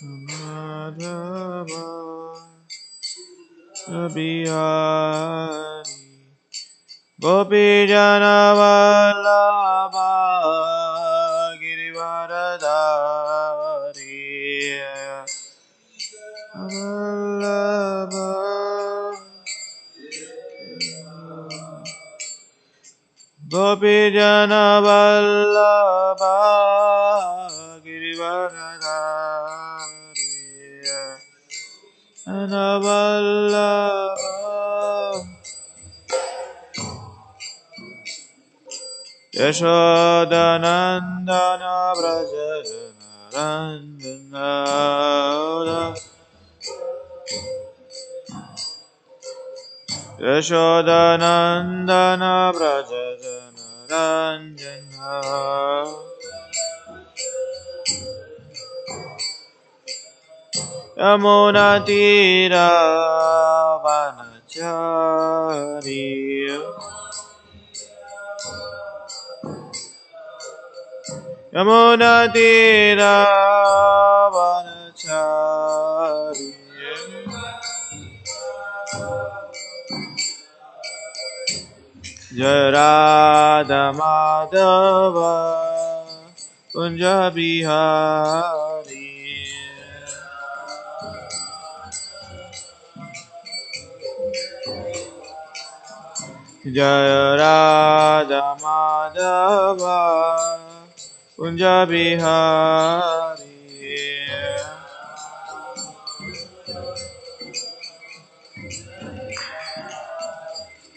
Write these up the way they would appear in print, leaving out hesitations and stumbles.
Madhava Bihari Gopijana Vallabha Girivaradari Vallabha Gopijana Vallabha Girivaradari Vallabha Yashodanandana Brajana Yashodanandana Brajana Ranjana Yamuna Tira Vanachari Yamuna Tira Vanachari Jai Radha Madhava Kunja Bihari Jai Radha Madhava Kunja Bihari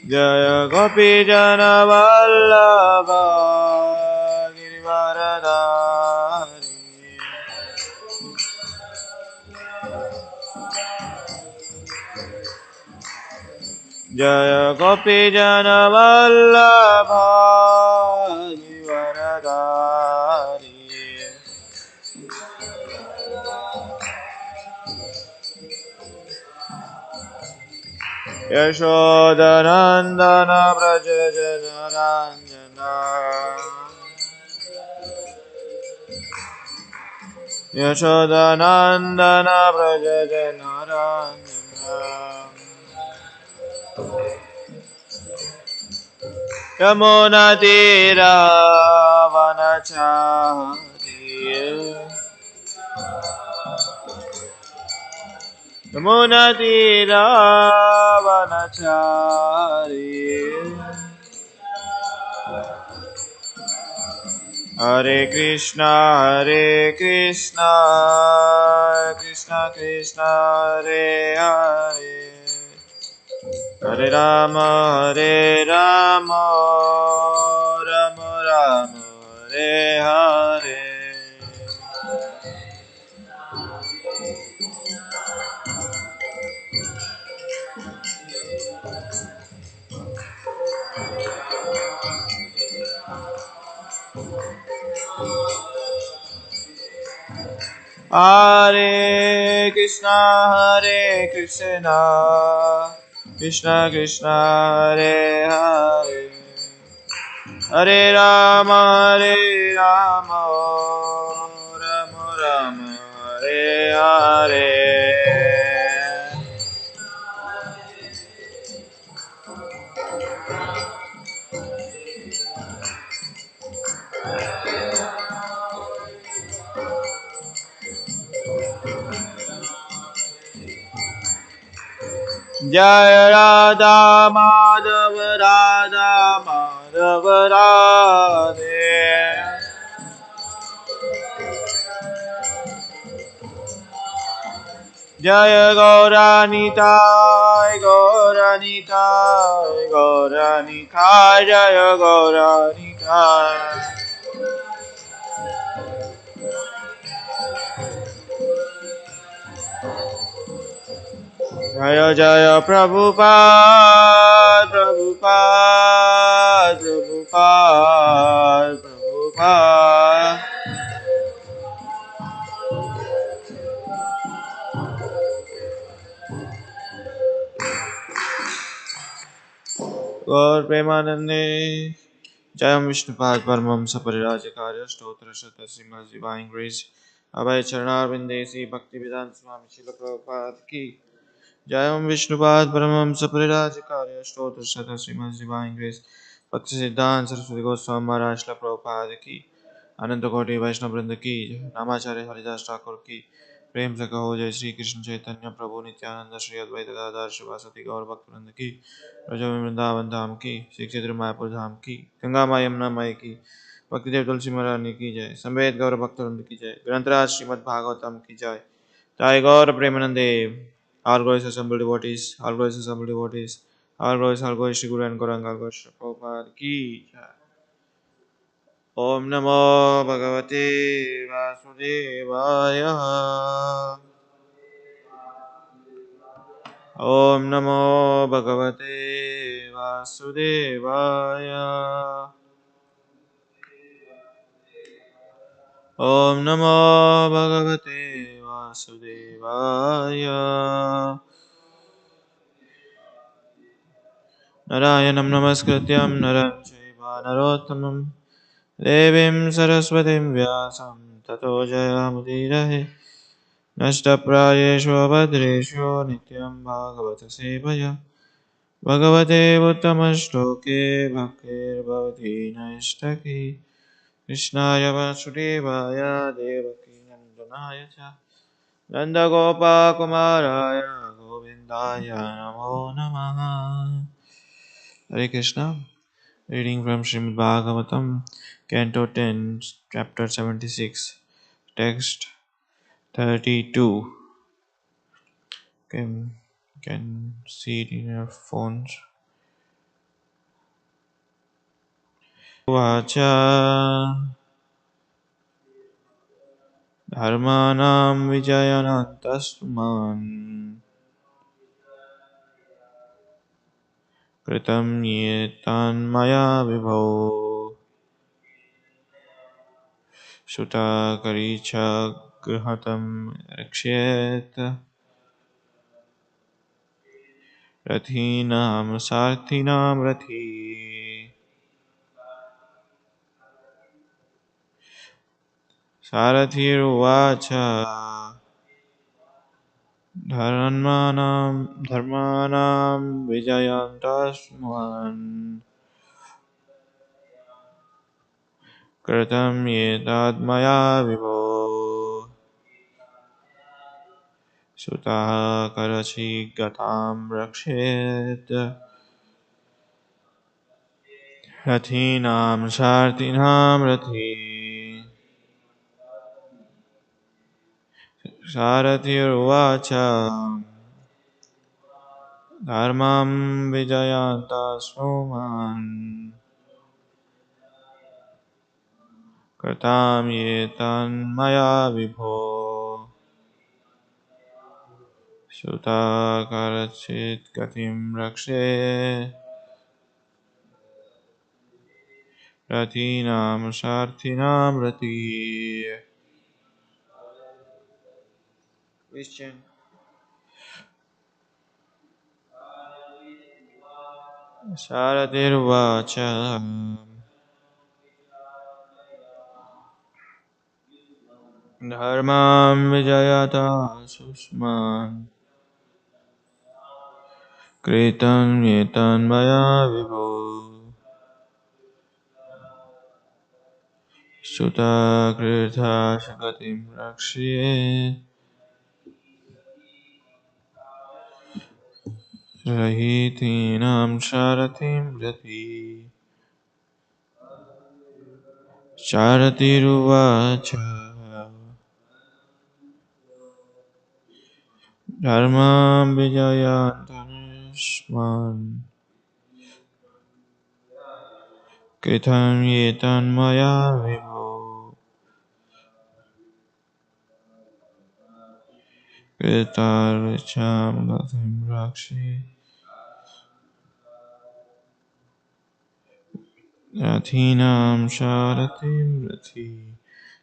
Jaya Gopi Jana Vallabha Girivaradari Jaya Gopi Jana Vallabha Girivaradari Yashodanandana Brajajana Ranjana Yashodanandana Brajajana Ranjana Yamuna Tira Vanachari Yamuna Tira Vanachari Hare Krishna Krishna Krishna Hare Hare Hare Rama Rama Rama Hare Hare Hare Krishna Krishna Krishna Hare Hare Hare Rama Rama Rama Hare Hare Jai Radha Madhava Radhe Jaya Gauranitai Jaya Gauranitai Jaya Jaya Prabhupada Gaur Premanande Jayam Vishnupad Paramam Saparijakarya Stotra Shata Srimad Divine Grace अभय चरणारविंदेसी भक्ति वेदांत स्वामी शिल प्रभुपाद की जय। ओम विष्णुपाद परमहंस परिराजकार्य स्तोत्र सदा Shrimad divine grace भक्ति सिद्धांत सरस्वती गोस्वामी महाराज शिल प्रभुपाद की अनंत कोटि वैष्णव वृंद की जय। नामाचार्य हरिदास ठाकुर की प्रेम से कहो जय। श्री कृष्ण चैतन्य प्रभु नित्यानंद श्री अद्वैत गदाधर शिवासति गौर भक्त वृंद की, ब्रजो वृंदावन धाम की, श्री क्षेत्र मायापुर धाम की, गंगा माई यमुना माई की, भक्तिदेव तुलसी महारानी की जय। समेत गौर भक्त वृंद की जय। ग्रंथराज श्रीमद् भागवतम की जय। जय गौर प्रेमानंदे। All glories assembled devotees, all glories assembled devotees, all glories Shri Guru and Gauranga, all glories Shri Prabhupada ki jai. Om Namo Bhagavate Vasudevaya. Om Namo Bhagavate Vasudevaya. Om Namo Bhagavate Vasudevaya. Narayanam Namaskrityam Naram Chaiva Narottamam Devim Saraswatim Vyasam Tato Jayamudirahe Nashtaprayeshu Abhadreshu Nityam Bhagavata Sevaya Bhagavate Uttamaśloke Bhaktir Bhavati Naistaki Krishnaya Vasudevaya Devaki Nandanaya Cha Nanda Gopa Kumaraya Govindaya Namo Namaha. Hare Krishna. Reading from Srimad Bhagavatam, Canto 10, Chapter 76, Text 32. Can see it in your phones. Vacha Dharmanam Vijayanantasman Kritam Yetan Maya Vibho Shuta Karicha Grihatam Rakshet Rathinam Sarthinam Rathi Sarathiruvacha Dharmanam Vijayantasman Kritam Yetad Maya Vibho Sutaha Karachi Gatam Rakshet Rathinam Sarthinam Rathi Sarathiruvacha Dharmam Vijayantasman Kritam Yetan Maya Vibho Sutta Karachit Gatim Rakshe Ratinam Sarthinam Rati. Question. Saratirvacha Dharmam Vijayata Susman Kritam Yetan Maya Vibho Sutta Kritha Shagatim Rakshye Rahitinam Sharatim Rati. Sharatiruvacha Dharmam Vijayantanishman Kritam Yetan Maya Vibho Kritaracham Gatim Rakshi Rathinam Sharatim Rati.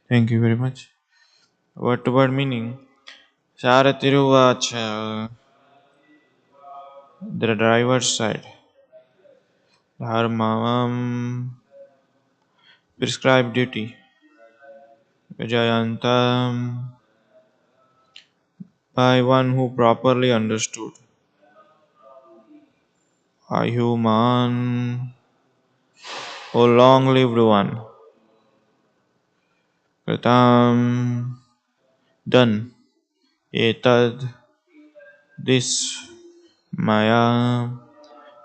Thank you very much. Word to word meaning. Sharatiruvacha, the driver's side. Dharmam, prescribed duty. Vijayantam, by one who properly understood. Ayuman, O long-lived one. Kritam, done. Etad, this, Maya,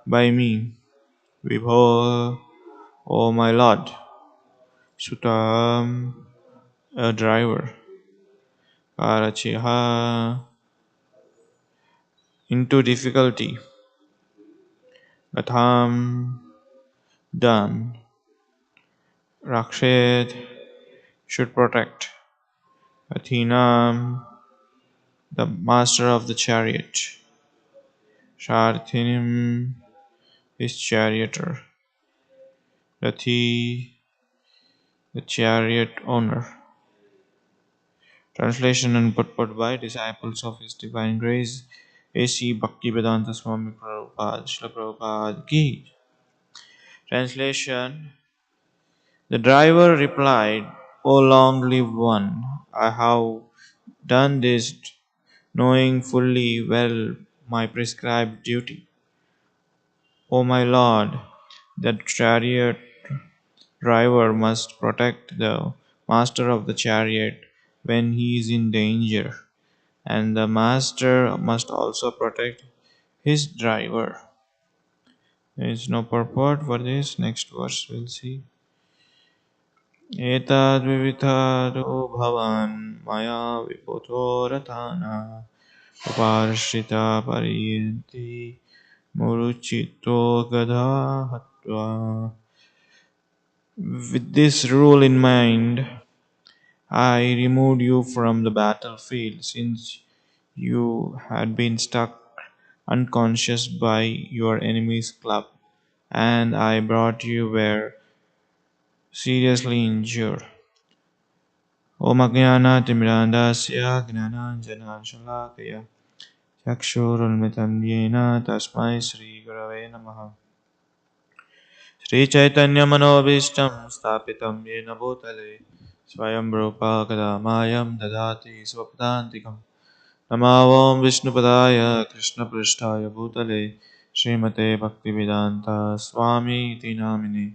by me. Vibho, O my Lord. Sutam, a driver. Karachiha, into difficulty. Gatham, done. Rakshet, should protect. Athinam, the master of the chariot. Sharthinim, his charioteer. Rathi, the chariot owner. Translation and purport by disciples of His Divine Grace, A.C. Bhaktivedanta Swami Prabhupada, Srila Prabhupada Ki. Translation. The driver replied, O long-lived one, I have done this knowing fully well my prescribed duty. O my Lord, the chariot driver must protect the master of the chariot when he is in danger, and the master must also protect his driver. There is no purport for this. Next verse we'll see. Etad vivithado bhavan maya viputo rathana uparshita pariyanti muruchito gadha hatva. With this rule in mind, I removed you from the battlefield since you had been struck unconscious by your enemy's club, and I brought you where seriously injured. Om Ajnana-timirandasya Gnananjana-shalakaya Chakshurunmitam Yena Tasmai Sri Gurave Namaha. Sri Chaitanya Manobishtam Stapitam Yena Bhutale Swayam Rupa Kadamayam Dadati Swapadantikam Namavam Vishnupadaya Krishna Prishtaya Bhutale Srimate Bhaktivedanta Swami Iti Namine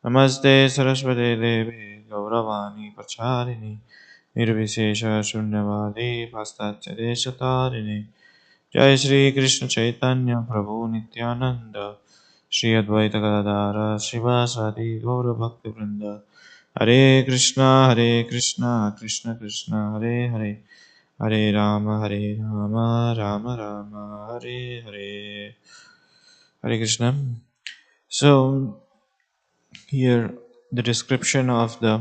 Namaste Saraswate Deve Gauravani Pacharini Nirvishesha Shunyavadi Pastachareshatarine Jai Shri Krishna Chaitanya Prabhu Nityananda Shri Advaita Gadadara Shivasadi Gaura Bhakti Vrinda Hare Krishna Krishna Krishna Hare Hare Hare Rama Rama Rama Hare Hare. Hare Krishna. So here the description of the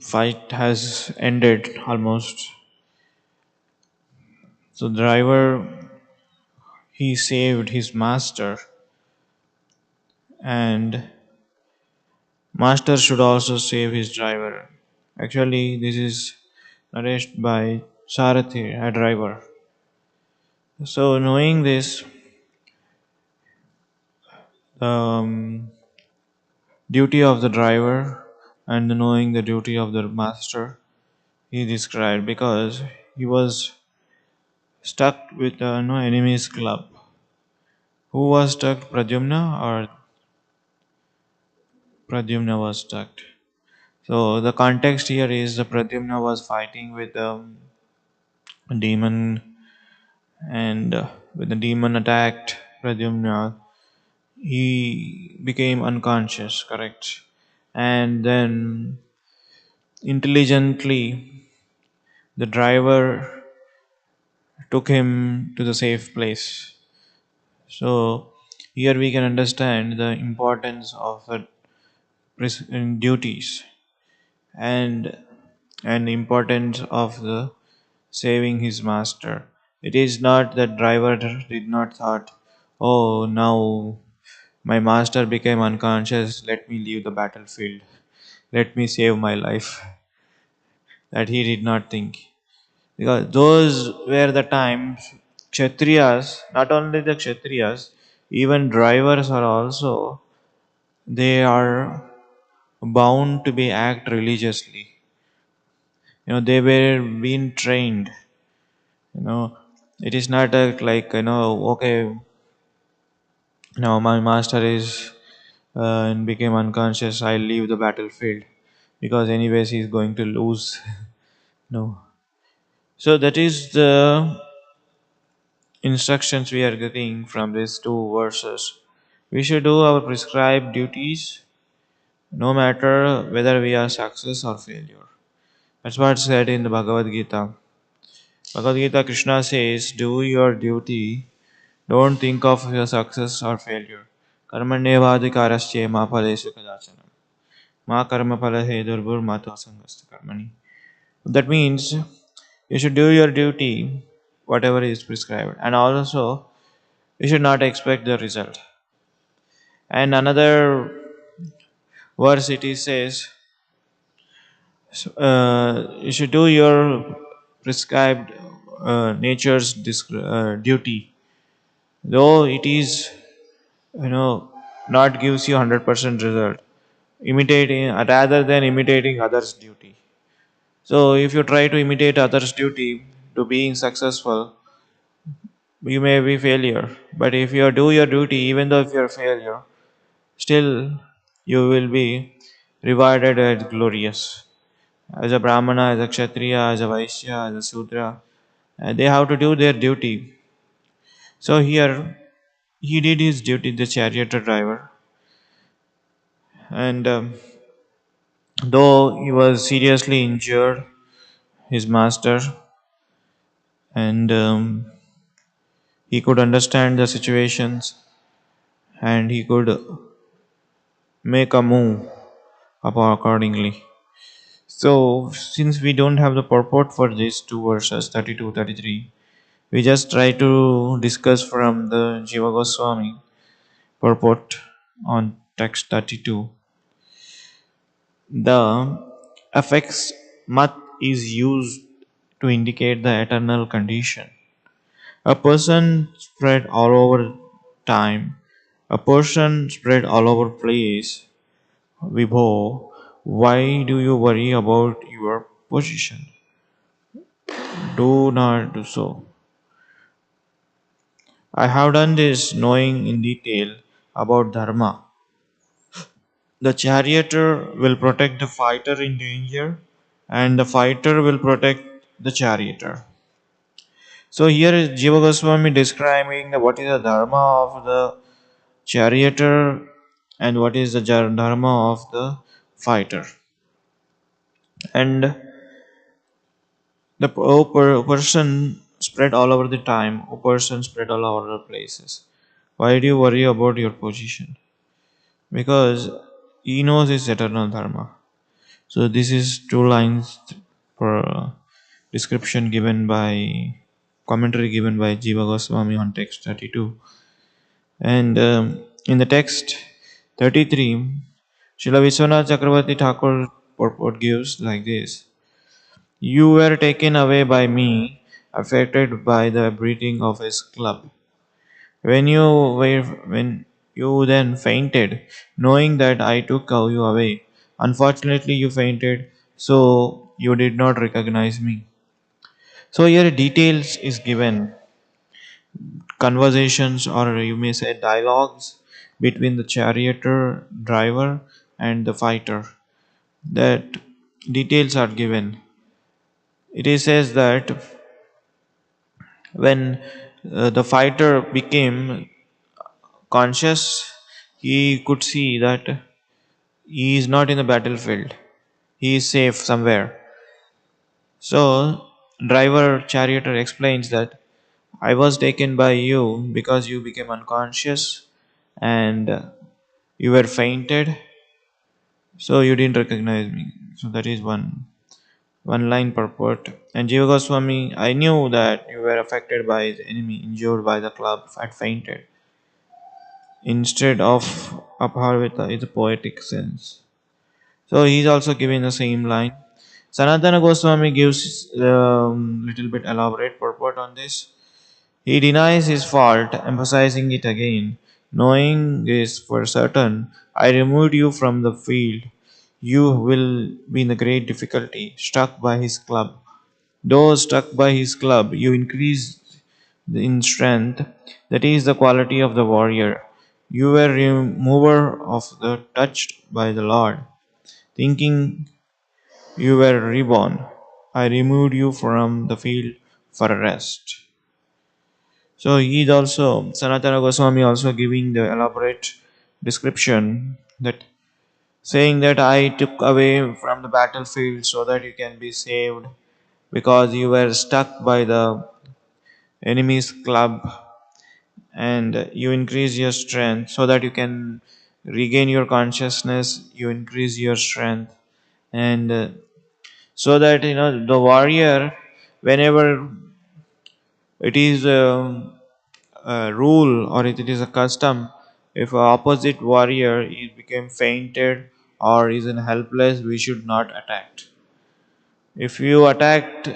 fight has ended almost. So the driver, he saved his master, and master should also save his driver. Actually, this is narrated by Sarathi, a driver. So knowing this, the duty of the driver and knowing the duty of the master, he described, because he was stuck with no enemy's club. Who was stuck? Pradyumna, or Pradyumna was stuck? So the context here is the Pradyumna was fighting with a demon, and when the demon attacked Pradyumna, he became unconscious, correct? And then intelligently, the driver took him to the safe place. So here we can understand the importance of the duties, and the importance of the saving his master. It is not that driver did not thought, oh, now my master became unconscious, let me leave the battlefield, let me save my life. That he did not think. Because those were the times Kshatriyas, not only the Kshatriyas, even drivers are also they are bound to be act religiously. They were being trained. You know, it is not like, okay, now my master is and became unconscious. I'll leave the battlefield because anyways he's going to lose. No. So that is the instructions we are getting from these two verses. We should do our prescribed duties no matter whether we are success or failure. That's what's said in the Bhagavad Gita. Bhagavad Gita, Krishna says, do your duty. Don't think of your success or failure. Karmanyevadhikarasche ma phalesu kadachanam. Ma karma phala he durbur mato sangasta karmani. That means you should do your duty, whatever is prescribed, and also you should not expect the result. And another verse it is says, you should do your prescribed duty, though it is not gives you 100% result. Imitating rather than imitating others' duty. So if you try to imitate others' duty to being successful, you may be failure. But if you do your duty, even though if you are failure, still you will be rewarded as glorious. As a Brahmana, as a Kshatriya, as a Vaishya, as a Sudra, they have to do their duty. So here he did his duty, the charioteer driver, and though he was seriously injured, his master, and he could understand the situations, and he could make a move accordingly. So, since we don't have the purport for these two verses, 32, 33, we just try to discuss from the Jiva Goswami purport on text 32. The affix mat is used to indicate the eternal condition. A person spread all over time, a person spread all over place. Vibho, why do you worry about your position? Do not do so. I have done this knowing in detail about Dharma. The charioteer will protect the fighter in danger, and the fighter will protect the charioteer. So here is Jiva Goswami describing what is the Dharma of the charioteer and what is the dharma of the fighter. And the person spread all over the time, a person spread all over the places. Why do you worry about your position? Because he knows his eternal dharma. So this is two lines for description given by commentary given by Jiva Goswami on text 32. And in the text 33, Srila Vishwanath Chakravarti Thakur purport gives like this. You were taken away by me, affected by the breathing of his club. When you then fainted, knowing that I took you away. Unfortunately, you fainted, so you did not recognize me. So here details is given, conversations or you may say dialogues between the charioteer driver and the fighter. That details are given. It is says that when the fighter became conscious, he could see that he is not in the battlefield. He is safe somewhere. So, driver charioteer explains that I was taken by you because you became unconscious and you were fainted, so you didn't recognize me. So that is one line purport. And Jiva Goswami, I knew that you were affected by the enemy, injured by the club, had fainted. Instead of Apharvita is a poetic sense. So he's also giving the same line. Sanatana Goswami gives little bit elaborate purport on this. He denies his fault, emphasizing it again. Knowing this for certain, I removed you from the field. You will be in a great difficulty, struck by his club. Though struck by his club, you increase in strength. That is the quality of the warrior. You were remover of the touched by the Lord, thinking you were reborn. I removed you from the field for a rest. So he is also Sanatana Goswami also giving the elaborate description that saying that I took away from the battlefield so that you can be saved because you were stuck by the enemy's club, and you increase your strength so that you can regain your consciousness, you increase your strength, and so that the warrior, whenever it is a rule or it is a custom, if a opposite warrior is became fainted or is in helpless, we should not attack. If you attacked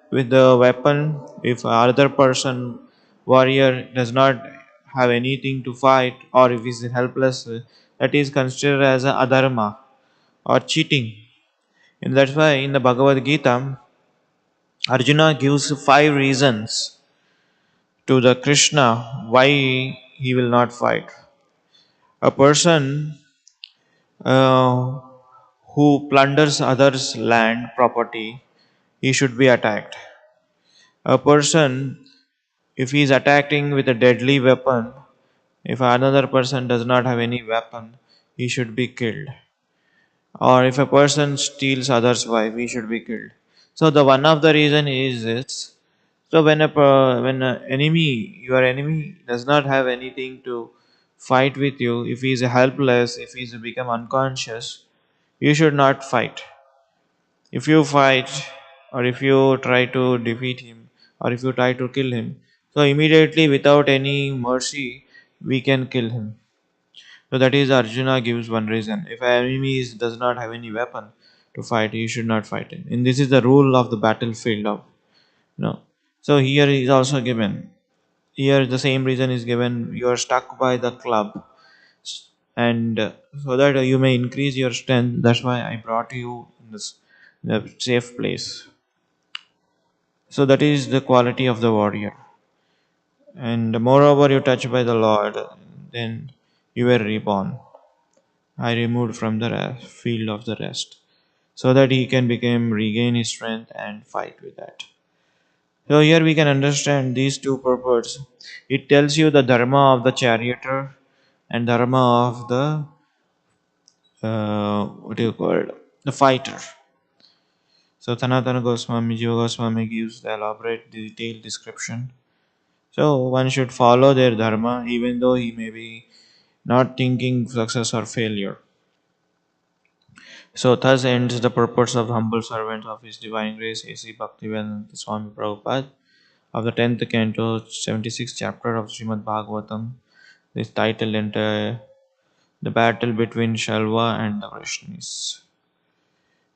with the weapon, if other person warrior does not have anything to fight or if he is helpless, that is considered as a adharma or cheating. And that's why in the Bhagavad Gita, Arjuna gives 5 reasons to the Krishna why he will not fight. A person uh, who plunders others' land property, he should be attacked. A person, if he is attacking with a deadly weapon, if another person does not have any weapon, he should be killed. Or if a person steals others' wife, he should be killed. So the one of the reason is this. So when a your enemy does not have anything to fight with you, if he is helpless, if he is become unconscious, you should not fight. If you fight, or if you try to defeat him, or if you try to kill him, so immediately without any mercy, we can kill him. So that is Arjuna gives one reason. If an enemy does not have any weapon to fight, you should not fight him. And this is the rule of the battlefield of So here is also given. Here the same reason is given. You are stuck by the club, and so that you may increase your strength. That's why I brought you in this in a safe place. So that is the quality of the warrior. And moreover, you touched by the Lord, then you were reborn. I removed from the field of the rest, so that he can become regain his strength and fight with that. So here we can understand these two purports. It tells you the dharma of the charioteer and dharma of the what do you call it? The fighter. So Sanatana Goswami, Jiva Goswami gives the elaborate detailed description. So one should follow their dharma even though he may be not thinking success or failure. So thus ends the purpose of humble servant of His Divine Grace A.C. Bhaktivedanta Swami Prabhupada of the 10th canto, 76th chapter of Srimad Bhagavatam. This title enter the battle between Shalva and the Vrishnis.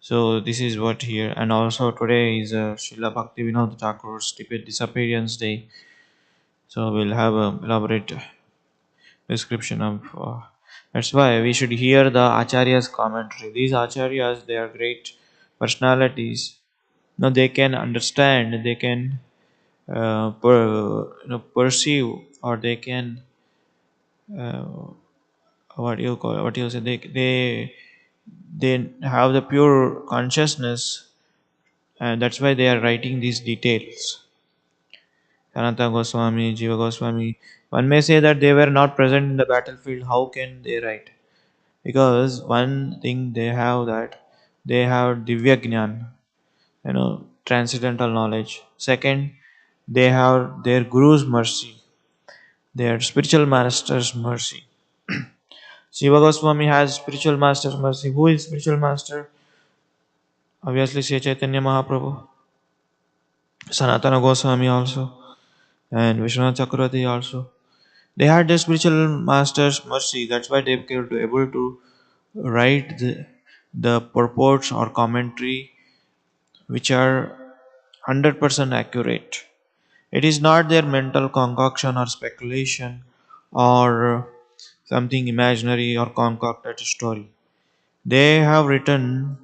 So this is what here, and also today is Srila Bhaktivinoda Thakur's Tibet Disappearance Day. So we'll have a elaborate description of. That's why we should hear the Acharya's commentary. These Acharyas, they are great personalities. Now they can understand, they can perceive, or they can uh, what you say they have the pure consciousness, and that's why they are writing these details. Sanatana Goswami, Jiva Goswami, one may say that they were not present in the battlefield. How can they write? Because one thing they have, that they have divya gnan, transcendental knowledge. Second, they have their guru's mercy, their spiritual master's mercy. Shiva Goswami has spiritual master's mercy. Who is spiritual master? Obviously, Sri Chaitanya Mahaprabhu. Sanatana Goswami also, and Vishwanath Chakravarti also. They had their spiritual master's mercy. That's why they were able to write the purports or commentary which are 100% accurate. It is not their mental concoction or speculation or something imaginary or concocted story. They have written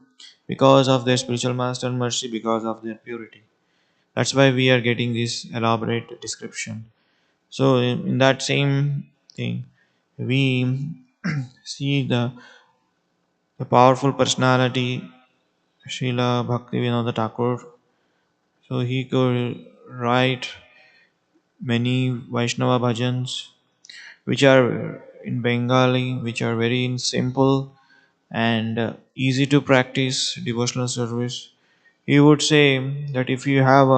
because of their spiritual master mercy, because of their purity. That's why we are getting this elaborate description. So, in that same thing, we see the powerful personality, Srila Bhaktivinoda Thakur. So, he could write many Vaishnava bhajans, which are in Bengali, which are very simple and easy to practice devotional service. He would say that if you have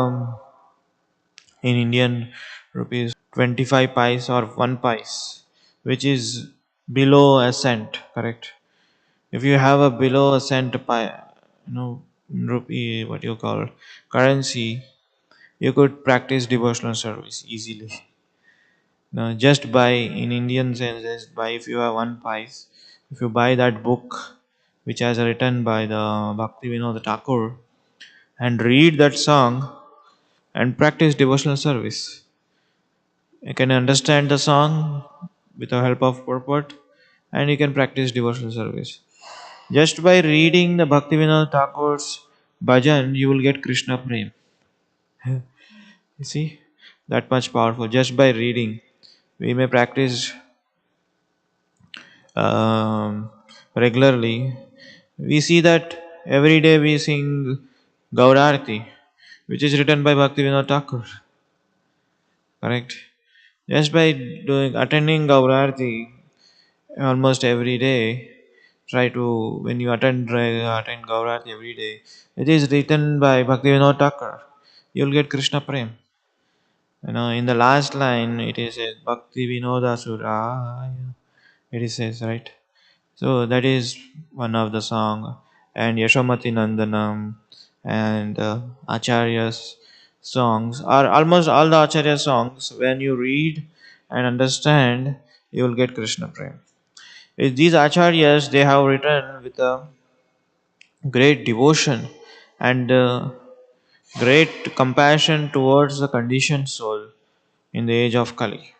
in Indian rupees 25 pice or 1 pice, which is below a cent, correct? If you have a below a cent rupee, what you call currency, you could practice devotional service easily. Now, just by in Indian sense, just by if you have 1 pice, if you buy that book which has written by the Bhaktivinoda Thakur and read that song and practice devotional service, you can understand the song with the help of purport and you can practice devotional service. Just by reading the Bhaktivinoda Thakur's bhajan, you will get Krishna Prem. You see, that much powerful. Just by reading, we may practice um, regularly. We see that every day we sing Gaurarti, which is written by Bhaktivinoda Thakur. Correct? Just by doing attending Gaurarti almost every day, try to when you attend Gaurarti every day. It is written by Bhaktivinoda Thakur. You'll get Krishna Prem. In the last line it is says Bhakti Vinoda Suraya. It is says right. So that is one of the song, and Yashomati Nandanam and Acharya's songs are almost all the Acharya songs. When you read and understand, you will get Krishna Prem. These Acharyas they have written with a great devotion and great compassion towards the conditioned soul in the age of Kali.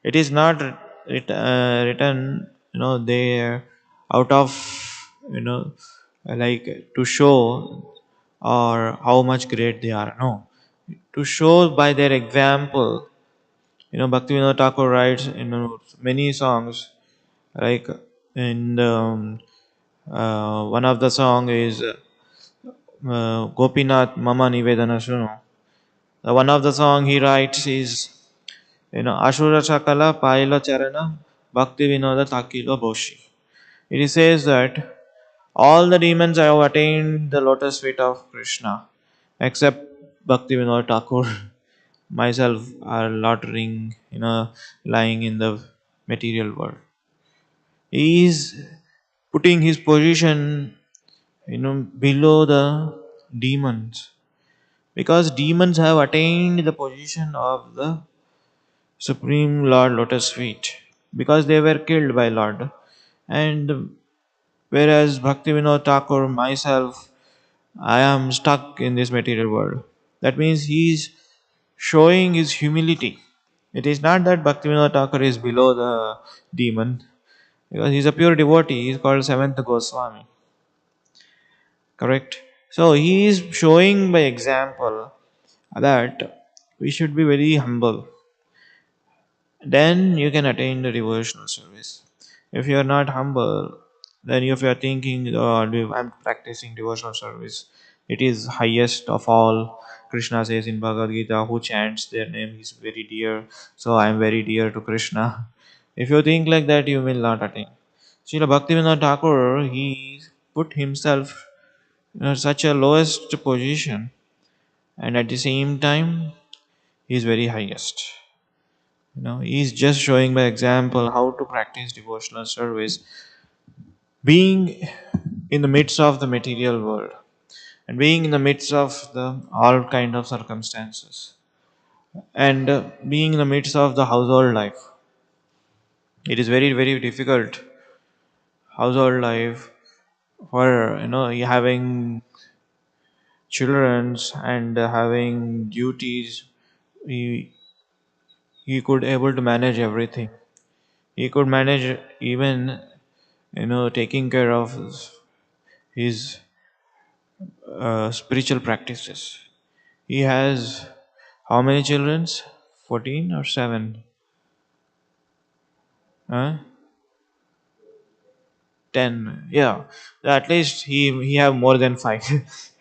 It is not written, they out of, like to show or how much great they are. No, to show by their example. Bhaktivinoda Thakur writes many songs, like in the, one of the song is Gopinath Mama Nivedana Suno. One of the song he writes is Ashura Sakala Paila Charana Bhakti Vinoda Takilo Boshi. It says that all the demons have attained the lotus feet of Krishna except Bhakti Vinod Thakur. Myself are loitering, lying in the material world. He is putting his position, below the demons because demons have attained the position of the Supreme Lord Lotus feet because they were killed by Lord. And whereas Bhaktivinoda Thakur, myself, I am stuck in this material world. That means he is showing his humility. It is not that Bhaktivinoda Thakur is below the demon because he is a pure devotee. He is called seventh Goswami. Correct? So he is showing by example that we should be very humble. Then you can attain the devotional service. If you are not humble, then if you are thinking, oh, I'm practicing devotional service, it is highest of all. Krishna says in Bhagavad Gita, who chants their name is very dear, so I am very dear to Krishna. If you think like that, you will not attain. Srila Bhaktivinoda Thakur, he put himself in such a lowest position, and at the same time, he is very highest. He's just showing by example how to practice devotional service, being in the midst of the material world and being in the midst of the all kind of circumstances and being in the midst of the household life. It is very very difficult household life for having childrens and having duties. He, he could able to manage everything. He could manage even, taking care of his spiritual practices. He has how many children? 14 or 7? Huh? 10. Yeah. At least he have more than 5.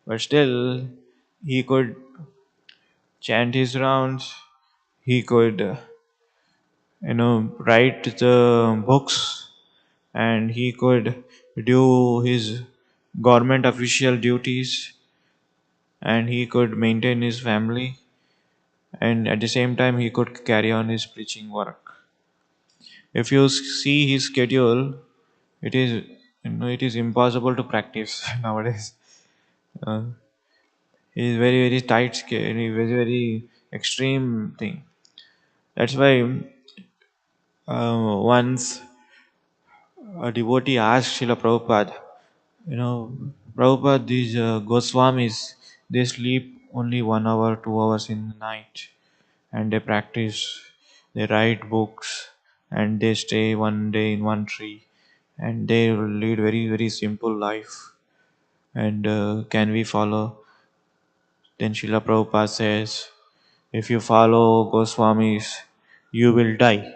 But still, he could chant his rounds. He could, write the books, and he could do his government official duties, and he could maintain his family, and at the same time he could carry on his preaching work. If you see his schedule, it is it is impossible to practice nowadays. Uh, it is very very tight schedule, very very extreme thing. That's why once a devotee asked Srila Prabhupada, Prabhupada, these Goswamis, they sleep only 1 hour, 2 hours in the night, and they practice, they write books, and they stay one day in one tree, and they lead very, very simple life. And can we follow? Then Srila Prabhupada says, if you follow Goswamis, you will die.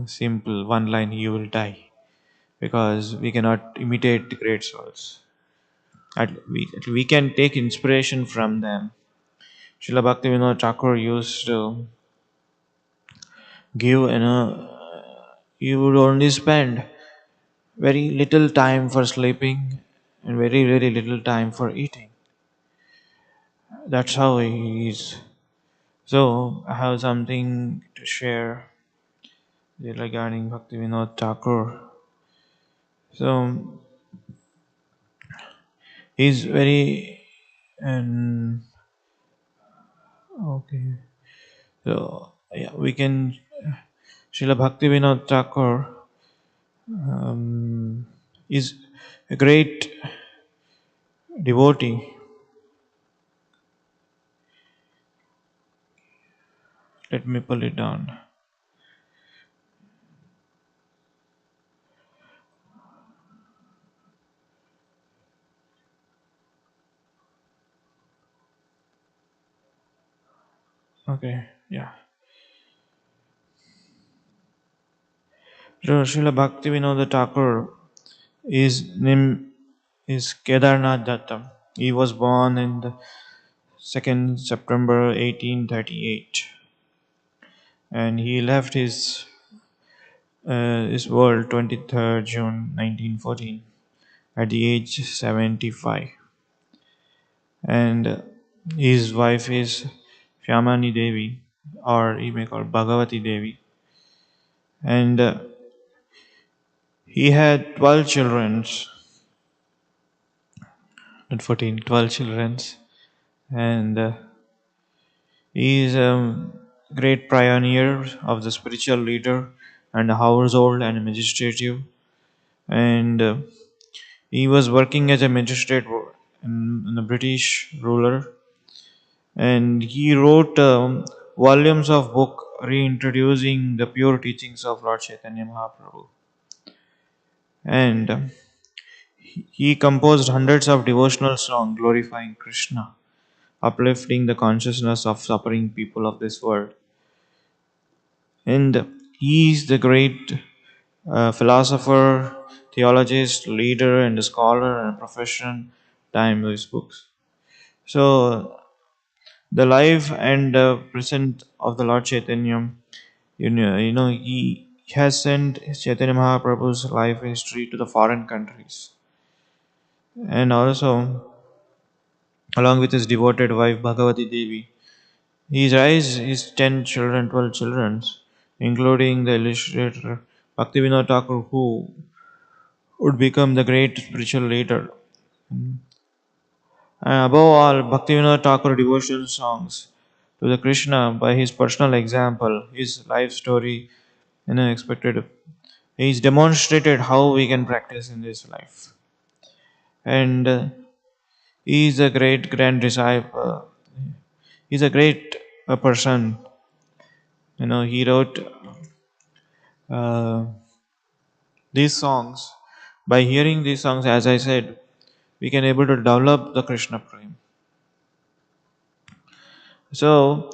Simple, one line, you will die. Because we cannot imitate the great souls. We can take inspiration from them. Srila Bhaktivinoda Thakur used to give, you would only spend very little time for sleeping and very, very little time for eating. That's how he is. So, I have something to share regarding Bhaktivinoda Thakur. So, he's very, and okay. So, yeah, we can, Srila Bhaktivinoda Thakur is a great devotee. Let me pull it down. Okay, yeah. So Srila Bhaktivinoda Thakur, his name is Kedarnath Datta. He was born in the 2nd September 1838, and he left his world 23rd June 1914 at the age 75. And his wife is Shyamani Devi, or you may call Bhagavati Devi, and he had 12 children, not 14, 12 children, and he is a great pioneer of the spiritual leader and household and administrative, and he was working as a magistrate in the British ruler, and he wrote volumes of book reintroducing the pure teachings of Lord Chaitanya Mahaprabhu, and he composed hundreds of devotional songs glorifying Krishna, uplifting the consciousness of suffering people of this world. And he is the great philosopher, theologist, leader, and scholar and profession time with his books. So the life and present of the Lord Chaitanya, he has sent Chaitanya Mahaprabhu's life history to the foreign countries, and also along with his devoted wife Bhagavati Devi. He raised his 10 children, 12 children, including the illustrator Bhaktivinoda Thakur, who would become the great spiritual leader. And above all, Bhaktivinoda Thakur devotional songs to the Krishna by his personal example, his life story, expected. He's demonstrated how we can practice in this life. And he is a great grand disciple. He's a great person. He wrote uh, these songs, by hearing these songs, as I said, we can able to develop the Krishna Prem. So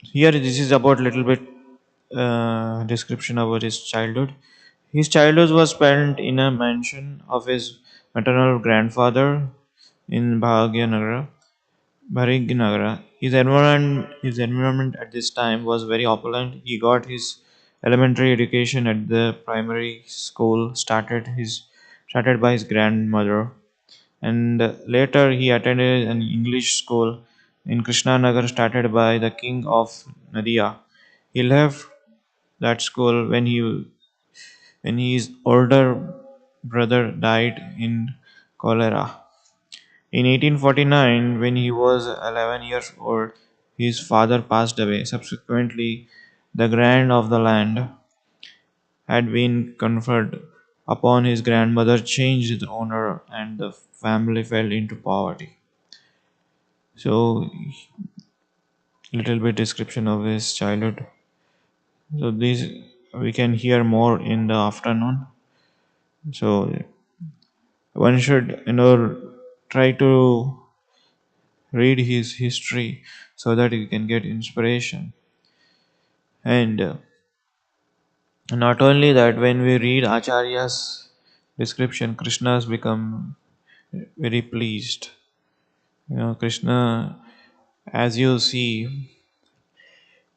here this is about little bit description about his childhood. His childhood was spent in a mansion of his maternal grandfather in Bharignagara. His environment at this time was very opulent. He got his elementary education at the primary school started by his grandmother, and later he attended an English school in Krishnanagar started by the king of Nadia. He left that school when his older brother died in cholera. In 1849, when he was 11 years old, his father passed away. Subsequently, the grant of the land had been conferred upon his grandmother, changed its owner, and the family fell into poverty. So, little bit description of his childhood. So, these we can hear more in the afternoon. So, one should try to read his history so that you can get inspiration. And not only that, when we read Acharya's description, Krishna has become very pleased. Krishna, as you see,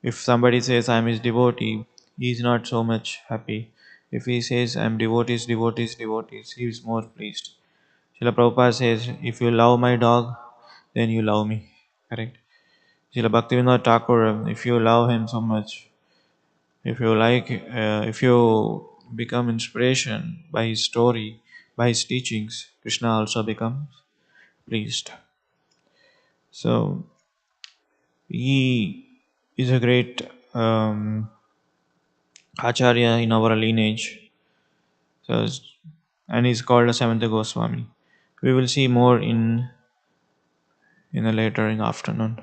if somebody says I'm his devotee, he is not so much happy. If he says I'm devotees, devotees, devotees, he is more pleased. Srila Prabhupada says, if you love my dog, then you love me. Correct? Srila Bhaktivinoda Thakur, if you love him so much, if you become inspiration by his story, by his teachings, Krishna also becomes pleased. So he is a great acharya in our lineage. So, and he's called a Samantha Goswami. We will see more in a later in the afternoon.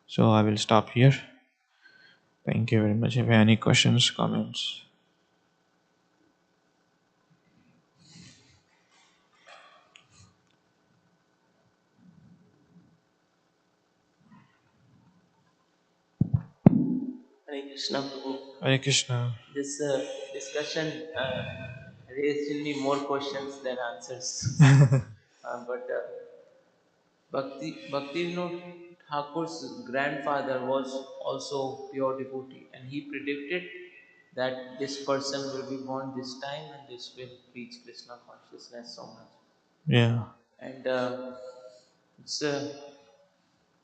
So I will stop here. Thank you very much. If you have any questions, comments. Hare Krishna, Prabhu. Hare Krishna. This discussion raised in me more questions than answers. But Bhakti Vinod Thakur's grandfather was also pure devotee, and he predicted that this person will be born this time and this will preach Krishna consciousness so much. Yeah. And it's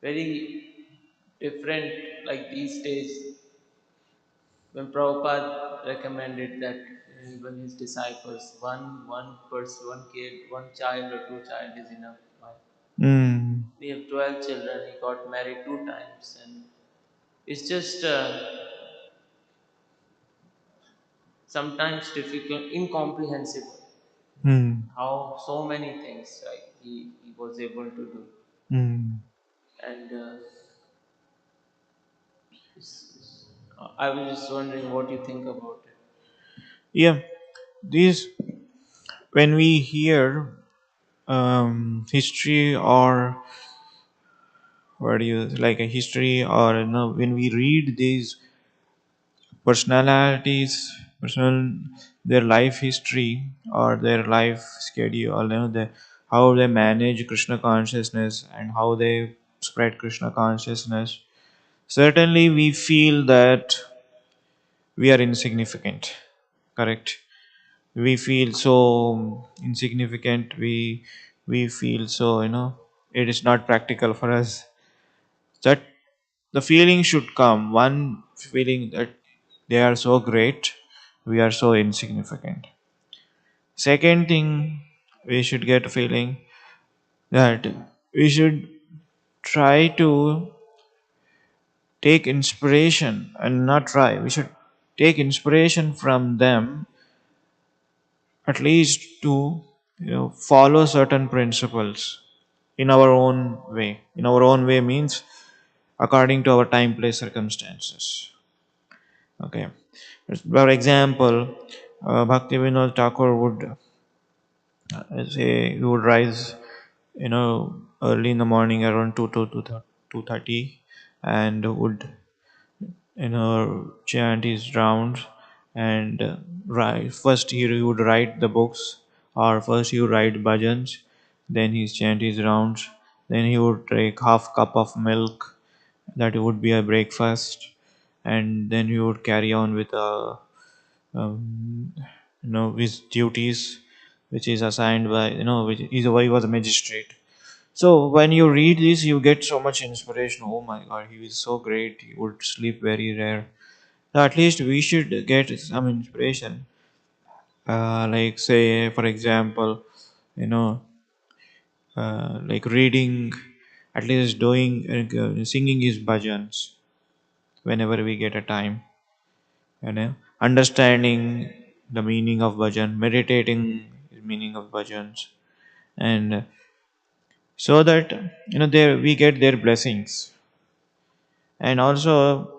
very different, like these days when Prabhupada recommended that even his disciples, one person, one kid, one child or two child is enough. Why? Mm. We have 12 children. He got married 2 times, and it's just sometimes difficult, incomprehensible. Mm. How so many things he was able to do, Mm. and I was just wondering what you think about it. Yeah. These when we hear history or what do you like a history or when we read these personalities personal their life history or their life schedule how they manage Krishna consciousness and how they spread Krishna consciousness, certainly we feel that we are insignificant. Correct? We feel so insignificant. We feel so it is not practical for us. That the feeling should come, one feeling that they are so great, we are so insignificant. Second thing, we should get a feeling that we should try to take inspiration, and not try, we should take inspiration from them, at least to follow certain principles in our own way. In our own way means according to our time, place, circumstances. Okay. For example, Bhakti Vinod Thakur would say he would rise, early in the morning around 2:30, and would chant his rounds, and first he would write the books, or first he would write bhajans, then he chant his rounds, then he would take half cup of milk, that would be a breakfast, and then he would carry on with um, his duties, which is assigned by, which is why he was a magistrate. So when you read this, you get so much inspiration. Oh my God, he is so great. He would sleep very rare. So at least we should get some inspiration. Like say, for example, you know, like reading, at least doing, singing his bhajans whenever we get a time. Understanding the meaning of bhajan, meditating the meaning of bhajans, and so that there we get their blessings. And also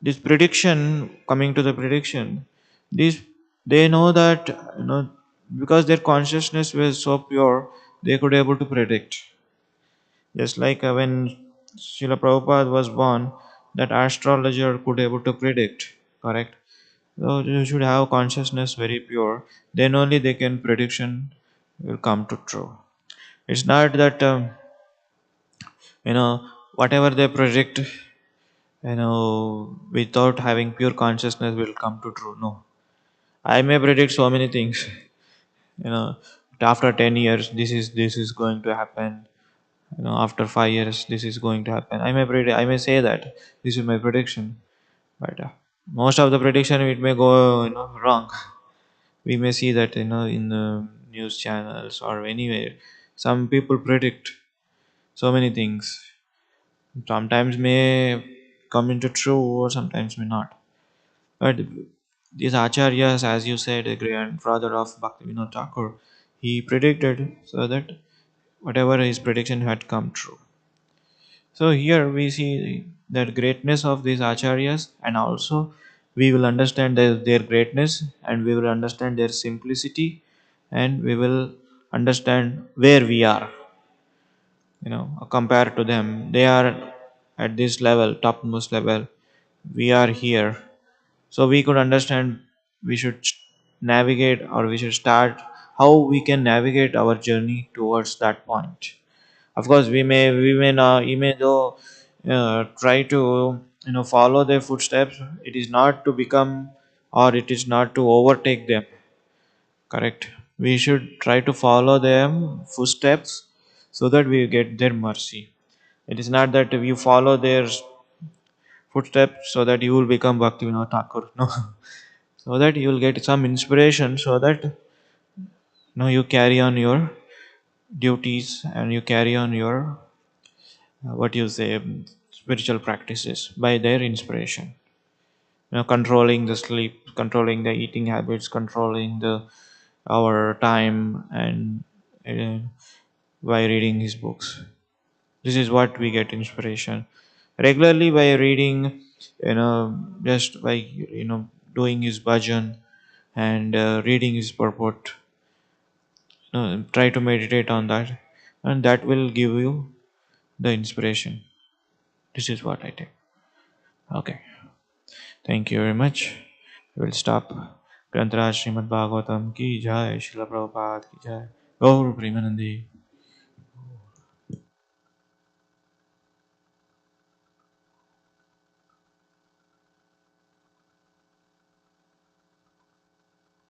this prediction, coming to the prediction, this they know that, because their consciousness was so pure, they could able to predict. Just like when Srila Prabhupada was born, that astrologer could able to predict, correct? So you should have consciousness very pure. Then only they can prediction will come to true. It's not that whatever they predict, without having pure consciousness will come to true. No, I may predict so many things. You know, after 10 years, this is going to happen. After 5 years, this is going to happen. I may say that this is my prediction, but most of the prediction it may go wrong. We may see that in the news channels or anywhere, some people predict so many things. Sometimes may come into true, or sometimes may not. But these acharyas, as you said, the grandfather of Bhaktivinoda Thakur, he predicted so that whatever his prediction had come true. So here we see that greatness of these acharyas, and also we will understand their greatness, and we will understand their simplicity, and we will understand where we are, compared to them. They are at this level, topmost level. We are here. So we could understand we should navigate, or we should start how we can navigate our journey towards that point. Of course, we may not, we may though try to follow their footsteps. It is not to become, or it is not to overtake them. Correct. We should try to follow them footsteps so that we get their mercy. It is not that you follow their footsteps so that you will become Bhaktivinoda Thakur. No, so that you will get some inspiration, so that you carry on your duties, and you carry on your what you say, spiritual practices by their inspiration. Controlling the sleep, controlling the eating habits, controlling the our time, and uh, by reading his books. This is what we get inspiration regularly by reading, just by doing his bhajan, and reading his purport. Try to meditate on that, and that will give you the inspiration. This is what I take. Okay, thank you very much. We'll stop. Grantaraj Srimad Bhagavatam ki jai, Srila Prabhupada ki jai, Gaur Premanandi.